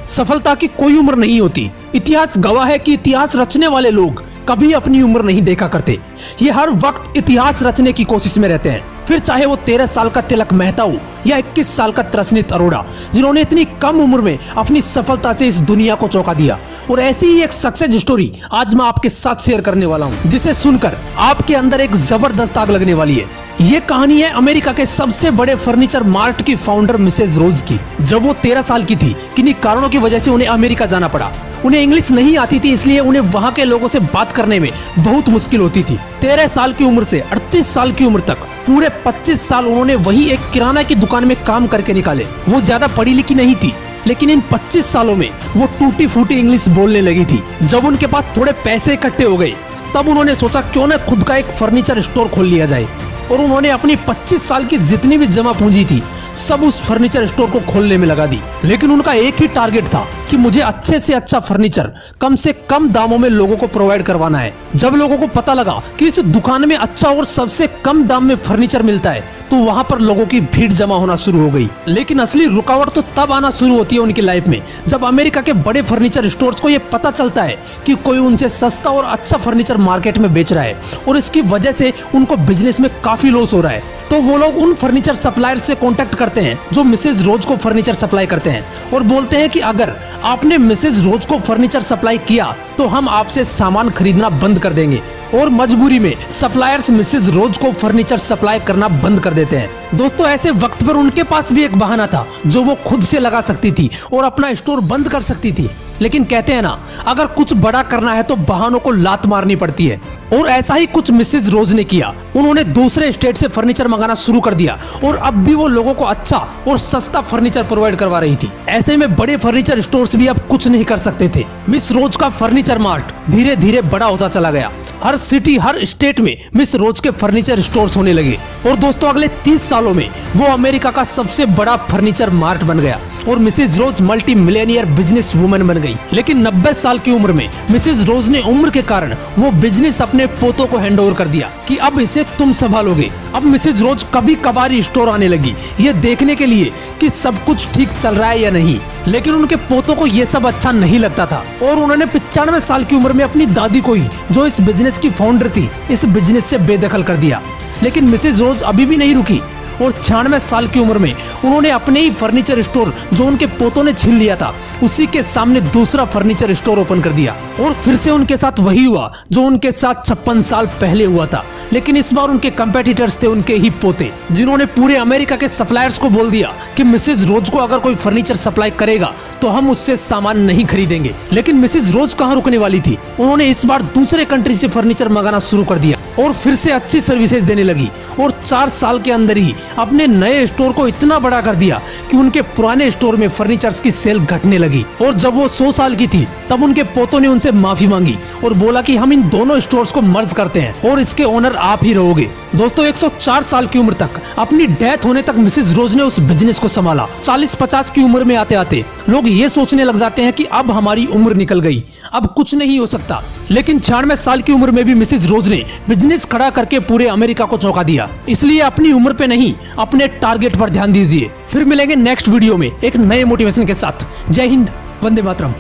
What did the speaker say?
सफलता की कोई उम्र नहीं होती। इतिहास गवाह है कि इतिहास रचने वाले लोग कभी अपनी उम्र नहीं देखा करते। ये हर वक्त इतिहास रचने की कोशिश में रहते हैं, फिर चाहे वो 13 साल का तिलक मेहता हो या 21 साल का त्रसनित अरोड़ा, जिन्होंने इतनी कम उम्र में अपनी सफलता से इस दुनिया को चौंका दिया। और ऐसी ही एक सक्सेस स्टोरी आज मैं आपके साथ शेयर करने वाला हूँ, जिसे सुनकर आपके अंदर एक जबरदस्त आग लगने वाली है। ये कहानी है अमेरिका के सबसे बड़े फर्नीचर मार्ट की फाउंडर मिसेज रोज की। जब वो 13 साल की थी, किन्हीं कारणों की वजह से उन्हें अमेरिका जाना पड़ा। उन्हें इंग्लिश नहीं आती थी, इसलिए उन्हें वहाँ के लोगों से बात करने में बहुत मुश्किल होती थी। 13 साल की उम्र से 38 साल की उम्र तक पूरे 25 साल उन्होंने वही एक किराना की दुकान में काम करके निकाले। वो ज्यादा पढ़ी लिखी नहीं थी, लेकिन इन 25 सालों में वो टूटी फूटी इंग्लिश बोलने लगी थी। जब उनके पास थोड़े पैसे इकट्ठे हो गए, तब उन्होंने सोचा क्यों न खुद का एक फर्नीचर स्टोर खोल लिया जाए। और उन्होंने अपनी 25 साल की जितनी भी जमा पूंजी थी, सब उस फर्नीचर स्टोर को खोलने में लगा दी। लेकिन उनका एक ही टारगेट था कि मुझे अच्छे से अच्छा फर्नीचर कम से कम दामों में लोगों को प्रोवाइड करवाना है। जब लोगों को पता लगा कि इस दुकान में अच्छा और सबसे कम दाम में फर्नीचर मिलता है, तो वहां पर लोगों की भीड़ जमा होना शुरू हो गई। लेकिन असली रुकावट तो तब आना शुरू होती है उनकी लाइफ में, जब अमेरिका के बड़े फर्नीचर स्टोर्स को ये पता चलता है कि कोई उनसे सस्ता और अच्छा फर्नीचर मार्केट में बेच रहा है, और इसकी वजह से उनको बिजनेस में काफी लॉस हो रहा है। तो वो लोग उन फर्नीचर सप्लायर से कांटेक्ट करते हैं जो मिसेज रोज को फर्नीचर सप्लाई करते हैं, और बोलते हैं कि अगर आपने मिसेज रोज को फर्नीचर सप्लाई किया तो हम आपसे सामान खरीदना बंद कर देंगे। और मजबूरी में सप्लायर्स मिसेज रोज को फर्नीचर सप्लाई करना बंद कर देते हैं। दोस्तों, ऐसे वक्त पर उनके पास भी एक बहाना था जो वो खुद से लगा सकती थी और अपना स्टोर बंद कर सकती थी। लेकिन कहते हैं ना, अगर कुछ बड़ा करना है तो बहानों को लात मारनी पड़ती है। और ऐसा ही कुछ मिसेज रोज ने किया। उन्होंने दूसरे स्टेट से फर्नीचर मंगाना शुरू कर दिया, और अब भी वो लोगों को अच्छा और सस्ता फर्नीचर प्रोवाइड करवा रही थी। ऐसे में बड़े फर्नीचर स्टोर्स भी अब कुछ नहीं कर सकते थे। मिस रोज का फर्नीचर मार्ट धीरे धीरे बड़ा होता चला गया। हर सिटी, हर स्टेट में मिस रोज के फर्नीचर स्टोर्स होने लगे। और दोस्तों, अगले 30 सालों में वो अमेरिका का सबसे बड़ा फर्नीचर मार्ट बन गया, और मिसेज रोज मल्टी मिलियनियर बिजनेस वुमन बन गई। लेकिन 90 साल की उम्र में मिसेज रोज ने उम्र के कारण वो बिजनेस अपने पोतों को हैंडओवर कर दिया कि अब इसे तुम संभालोगे। अब मिसेज रोज कभी कभार स्टोर आने लगी, ये देखने के लिए कि सब कुछ ठीक चल रहा है या नहीं। लेकिन उनके पोतों को ये सब अच्छा नहीं लगता था, और उन्होंने 95 साल की उम्र में अपनी दादी को ही, जो इस बिजनेस की फाउंडर थी, इस बिजनेस से बेदखल कर दिया। लेकिन मिसेज रोज अभी भी नहीं रुकी, और 96 साल की उम्र में उन्होंने अपने ही फर्नीचर स्टोर, जो उनके पोतों ने छीन लिया था, उसी के सामने दूसरा फर्नीचर स्टोर ओपन कर दिया। और फिर से उनके साथ वही हुआ जो उनके साथ 56 साल पहले हुआ था। लेकिन इस बार उनके कंपेटिटर्स थे उनके ही पोते, जिन्होंने पूरे अमेरिका के सप्लायर्स को बोल दिया कि मिसेज रोज को अगर कोई फर्नीचर सप्लाई करेगा तो हम उससे सामान नहीं खरीदेंगे। लेकिन मिसेज रोज कहाँ रुकने वाली थी, उन्होंने इस बार दूसरे कंट्री से फर्नीचर मंगाना शुरू कर दिया, और फिर से अच्छी सर्विसेज देने लगी। और 4 साल के अंदर ही अपने नए स्टोर को इतना बड़ा कर दिया कि उनके पुराने स्टोर में फर्नीचर्स की सेल घटने लगी। और जब वो 100 साल की थी, तब उनके पोतों ने उनसे माफी मांगी और बोला कि हम इन दोनों स्टोर्स को मर्ज करते हैं और इसके ओनर आप ही रहोगे। दोस्तों, 104 साल की उम्र तक, अपनी डेथ होने तक मिसेज रोज ने उस बिजनेस को संभाला। 40-50 की उम्र में आते आते लोग ये सोचने लग जाते हैं कि अब हमारी उम्र निकल गई, अब कुछ नहीं हो सकता। लेकिन 96 साल की उम्र में भी मिसेज रोज ने बिजनेस खड़ा करके पूरे अमेरिका को चौंका दिया। इसलिए अपनी उम्र पे नहीं, अपने टारगेट पर ध्यान दीजिए। फिर मिलेंगे नेक्स्ट वीडियो में एक नए मोटिवेशन के साथ। जय हिंद, वंदे मातरम।